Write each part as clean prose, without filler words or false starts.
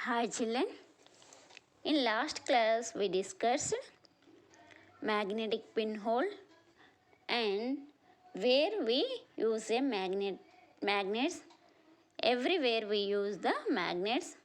Hi children. In last class we discussed magnetic pinhole and where we use a magnets. Everywhere we use the magnets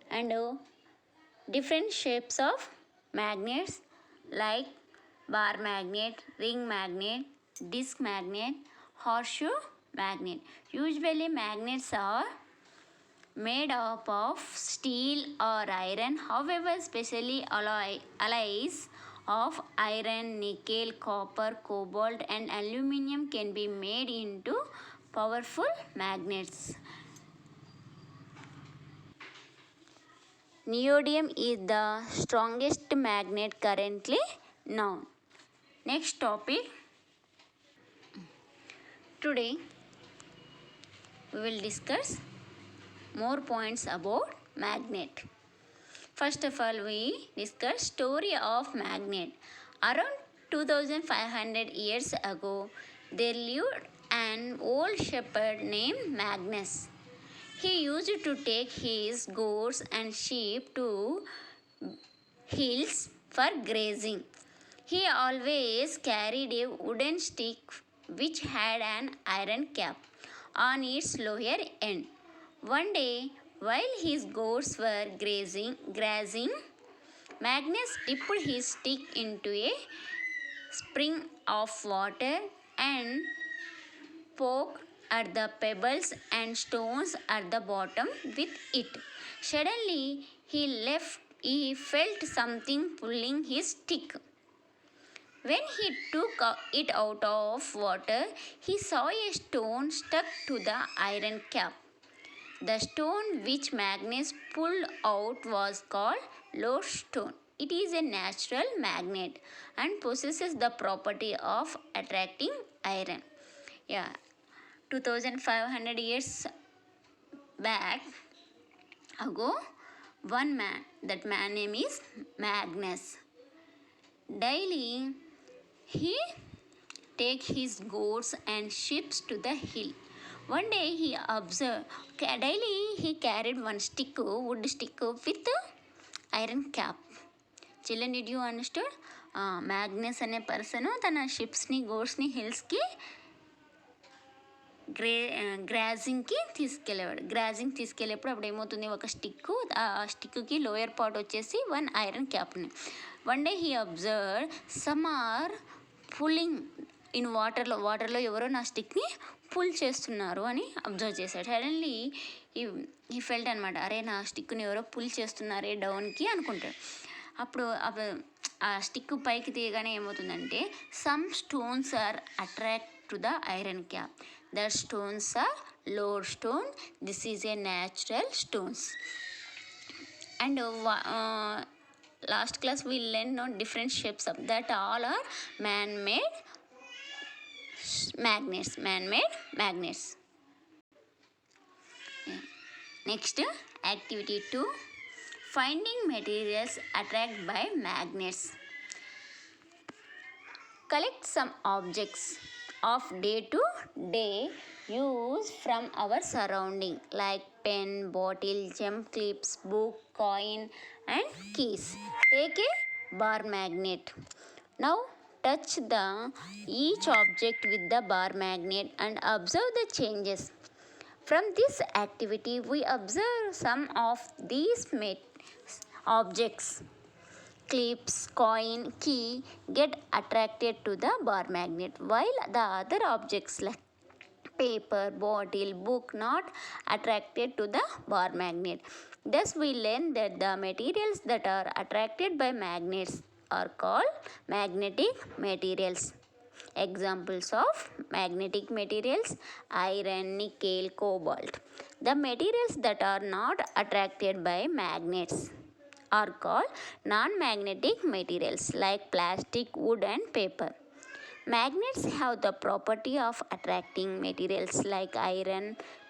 and different shapes of magnets like bar magnet, ring magnet, disc magnet, horseshoe magnet. Usually magnets are made up of steel or iron. However, specially alloys of iron, nickel, copper, cobalt and aluminum can be made into powerful magnets. Neodymium is the strongest magnet currently known. Next topic. Today we will discuss more points about magnet. First of all, we discuss story of magnet. Around 2500 years ago, there lived an old shepherd named Magnus. He used to take his goats and sheep to hills for grazing. He always carried a wooden stick which had an iron cap on its lower end. One day, while his goats were grazing, Magnus dipped his stick into a spring of water and poked at the pebbles and stones at the bottom with it. Suddenly, he felt something pulling his stick. When he took it out of water, he saw a stone stuck to the iron cap. The stone which Magnus pulled out was called lodestone. It is a natural magnet and possesses the property of attracting iron. 2500 years back ago, one man, that man name is Magnus. Daily, he take his goats and sheep to the hill. One day he observed, daily he carried one stick, wood stick with iron cap. Children, did you understand? Magnus అనే person తన షిప్స్ని గోడ్స్ని హిల్స్కి గ్రాజింగ్కి తీసుకెళ్ళేవాడు. Grazing తీసుకెళ్ళేప్పుడు అప్పుడు ఏమవుతుంది, ఒక stick, ఆ స్టిక్కి lower part వచ్చేసి one iron క్యాప్ని. One day he observe some are pulling in వాటర్లో ఎవరో నా స్టిక్ని పుల్ చేస్తున్నారు అని అబ్జర్వ్ చేశాడు. సడన్లీ ఈ ఫెల్ట్ అనమాట, అరే నా స్టిక్ని ఎవరో పుల్ చేస్తున్నారే డౌన్కి అనుకుంటాడు. అప్పుడు ఆ స్టిక్ పైకి తీయగానే ఏమవుతుందంటే some stones are attract to the iron cap. The stones are lodestone. This is a natural stones. And last class we learned different shapes of that. All are man-made magnets. Next, activity 2. Finding materials attracted by magnets. Collect some objects of day-to-day use from our surrounding like pen, bottle, gem clips, book, coin and keys. Take a bar magnet. Now touch each object with the bar magnet and observe the changes. From this activity we observe some of these objects. Clips, coin, key get attracted to the bar magnet, while the other objects like paper, bottle, book not attracted to the bar magnet. Thus we learn that the materials that are attracted by magnets are called magnetic materials. Examples of magnetic materials: iron, nickel, cobalt. The materials that are not attracted by magnets are called non-magnetic materials like plastic, wood and paper. Magnets have the property of attracting materials like iron.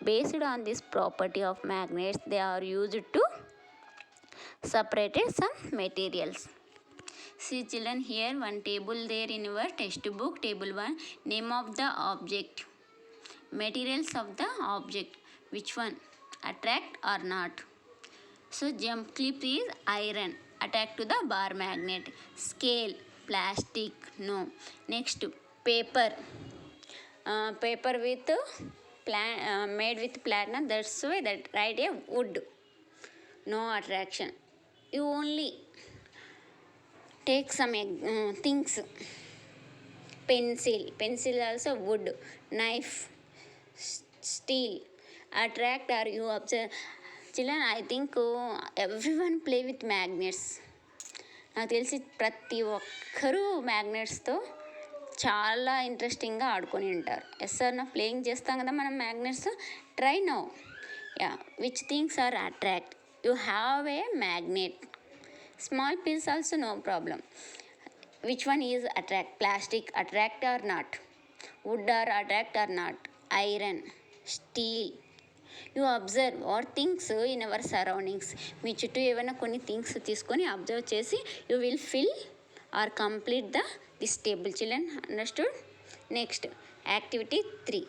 Based on this property of magnets, they are used to separate some materials. See children, here one table there in your textbook. Table 1, name of the object, materials of the object, which one attract or not. So jump clip is iron attached to the bar magnet. Scale plastic, no. Next, paper. Paper with made with platinum, that's why that right, a wood, no attraction. You only take some things. Pencil also wood. Knife, steel, attract or you observe. Children, I think everyone play with magnets. నాకు తెలిసి ప్రతి ఒక్కరూ మ్యాగ్నెట్స్తో చాలా ఇంట్రెస్టింగ్గా ఆడుకొని ఉంటారు. Yes sir, నా playing చేస్తాం కదా మనం magnets. Try now. Ya, which things are attract? You have a magnet. Small piece also no problem. Which one is attract? Plastic attract or not? Wood or attract or not? Iron, steel. You observe what things in our surroundings. మీ చుట్టూ ఏమైనా కొన్ని things తీసుకొని observe చేసి you will fill or complete this table. Children, understood? Next, activity 3.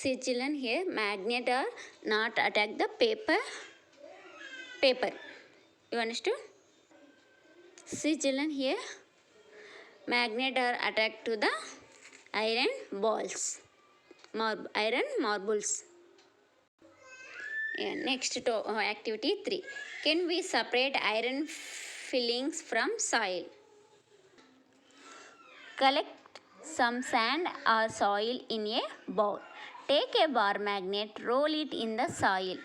See children, here magnet are not attack the paper. You understood? See children, here magnet are attached to the iron balls, iron marbles. Yeah, next to activity 3. Can we separate iron fillings from soil? Collect some sand or soil in a bowl. Take a bar magnet, roll it in the soil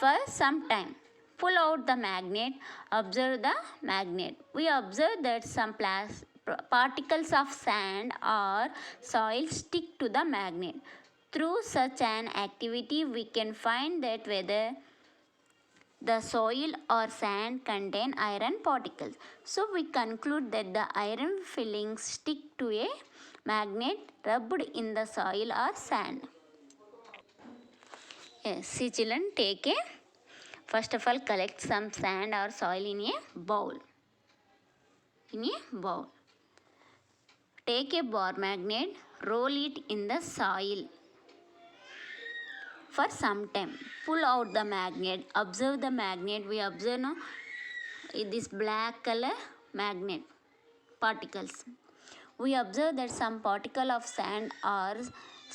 for some time. Pull out the magnet, observe the magnet. We observe that some particles of sand or soil stick to the magnet. Through such an activity, we can find that whether the soil or sand contain iron particles. So we conclude that the iron fillings stick to a magnet rubbed in the soil or sand. Yes, see children, first of all, collect some sand or soil in a bowl. Take a bar magnet, roll it in the soil for some time. Pull out the magnet, observe the magnet. We observe now this black color magnet particles. We observe that some particle of sand or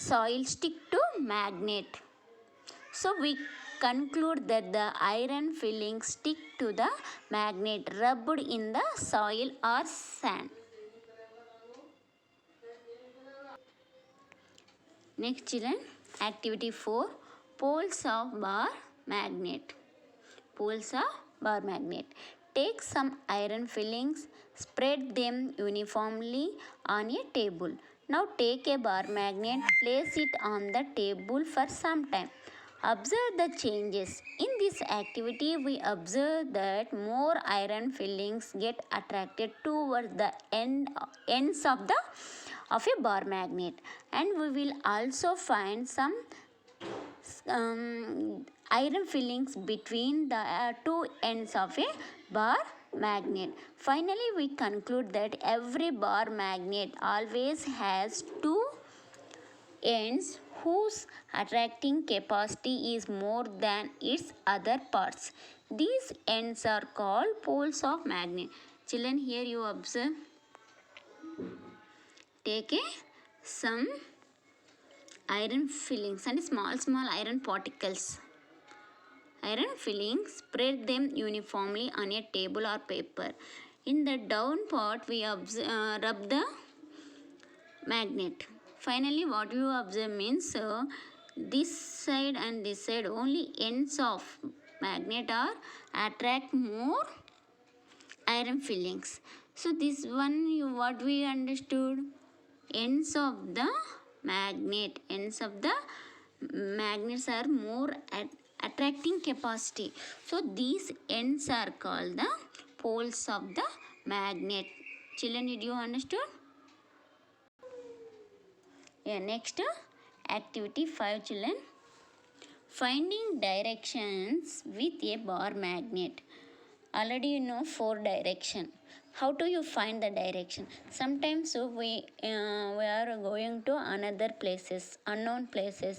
soil stick to magnet. So we conclude that the iron fillings stick to the magnet rubbed in the soil or sand. Next children, activity 4. Poles of bar magnet. Take some iron fillings, spread them uniformly on a table. Now take a bar magnet, place it on the table for some time. Observe the changes. In this activity, we observe that more iron fillings get attracted towards the ends of a bar magnet, and we will also find some iron fillings between the two ends of a bar magnet. Finally, we conclude that every bar magnet always has two ends whose attracting capacity is more than its other parts. These ends are called poles of magnet. Children, here you observe. Take some iron fillings and small iron particles. Iron fillings, spread them uniformly on a table or paper. In the down part, we rub the magnet. Finally, what you observe means this side and this side, only ends of magnet are attract more iron fillings. So this one, what we understood, ends of the magnets are more attracting capacity. So these ends are called the poles of the magnet. Children, did you understood? Yeah, next activity 5 children. Finding directions with a bar magnet. Already you know 4 direction. How do you find the direction? Sometimes we are going to another places, unknown places.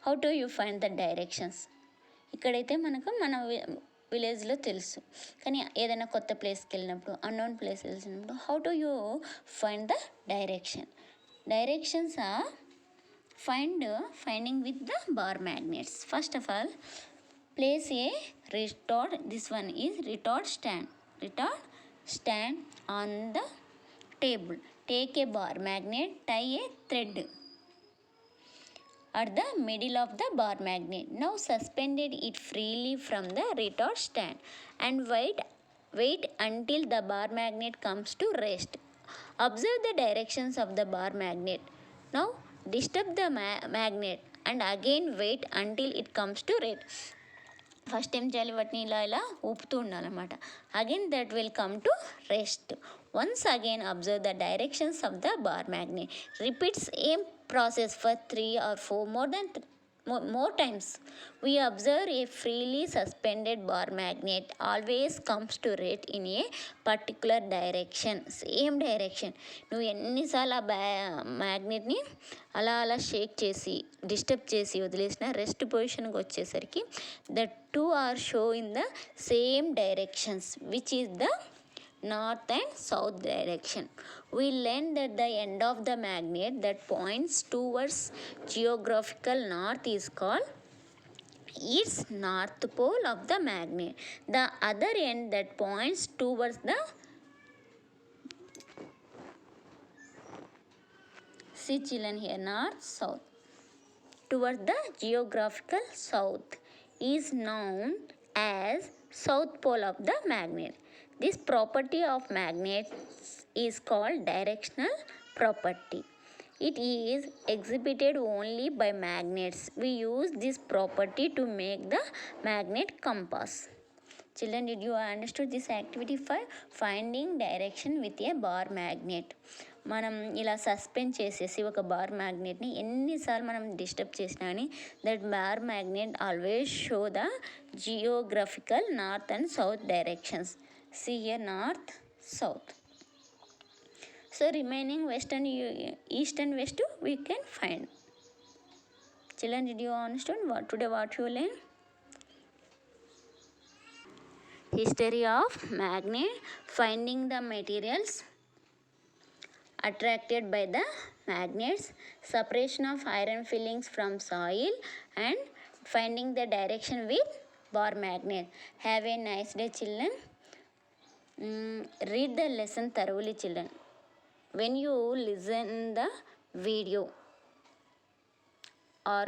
How do you find the directions? ఇక్కడైతే మనకు మన విలేజ్లో తెలుసు. కానీ ఏదైనా కొత్త ప్లేస్కి వెళ్ళినప్పుడు, అన్నోన్ ప్లేస్ వెళ్ళినప్పుడు, how to you find the direction? Directions are finding with the bar magnets. First of all, place a retort. This one is retort stand on the table. Take a bar magnet, tie a thread at the middle of the bar magnet. Now suspended it freely from the retort stand and wait until the bar magnet comes to rest. Observe the directions of the bar magnet. Now disturb the magnet and again wait until it comes to rest. First ఏం చేయాలి, వాటిని ఇలా ఊపుతూ ఉండాలన్నమాట. Again that will come to rest. Once again observe the directions of the bar magnet. Repeat same process for 3 or 4 more times. We observe a freely suspended bar magnet always comes to rest in a particular direction. Same direction. నువ్వు ఎన్నిసార్లు ఆ మ్యాగ్నెట్ని అలా షేక్ చేసి disturb చేసి వదిలేసిన rest పొజిషన్కి వచ్చేసరికి the two are show in the same directions which is the north and south direction. We learned that the end of the magnet that points towards geographical north is called its north pole of the magnet. The other end that points towards the see children here, north south, towards the geographical south is known as south pole of the magnet. This property of magnets is called directional property. It is exhibited only by magnets. We use this property to make the magnet compass. Children, did you understood this activity for finding direction with a bar magnet? మనం ఇలా suspend చేసేసి ఒక bar మ్యాగ్నెట్ని ఎన్నిసార్లు మనం disturb చేసినా కానీ that bar magnet always show the geographical north and south directions. See here, north, south. So remaining west and east and west we can find. Children, did you understand what you learn? History of magnet, finding the materials attracted by the magnets, separation of iron fillings from soil, and finding the direction with bar magnet. Have a nice day, children. Read the lesson thoroughly, children. When you listen the video or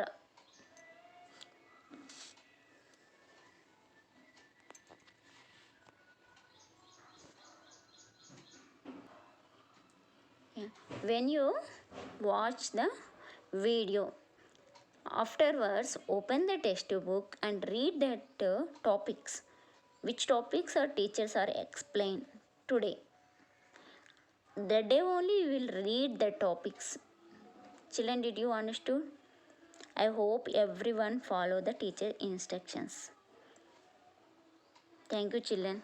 when you watch the video, afterwards open the textbook and read that topics. Which topics our teachers are explained today. That day only you will read the topics. Children, did you understood? I hope everyone follow the teacher instructions. Thank you, children.